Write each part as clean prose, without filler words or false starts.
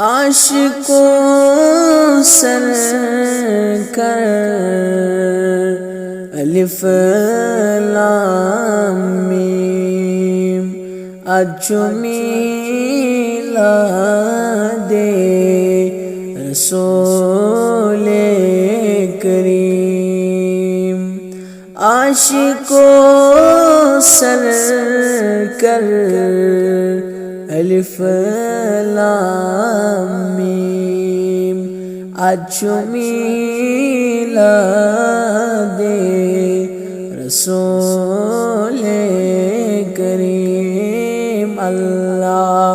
आशिकों sir कर अलिफ लाम मीम अजुमीला दे रसूले करीम। आशिकों सर कर अलिफ लाम मीम अजुमीला दे रसूले करीम। अल्लाह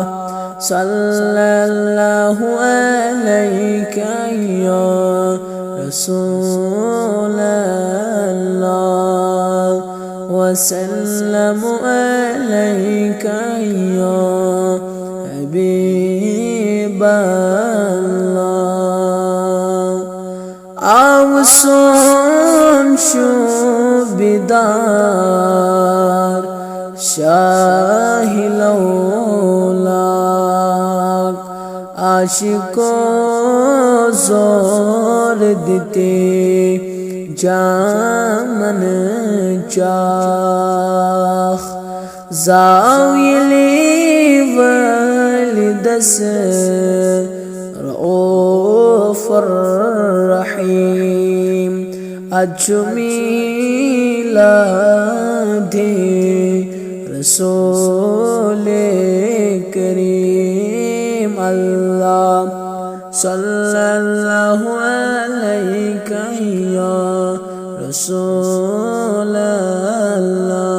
सल्लल्लाहु अलैका या रसूल अल्लाह वसल्लम अलैका या हबीब अल्लाह। आओ सुन शुबिदार शाही लौलाक आशिकों जोर देते जामन चाख जाविले वलिदस रऊफुर रहीम अजुमीला दे रसूले करीम। अल्लाह सल्लल्लाहु अलैका या रसूल अल्लाह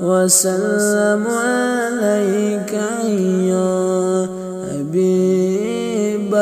वसल्लम अलैका या हबीब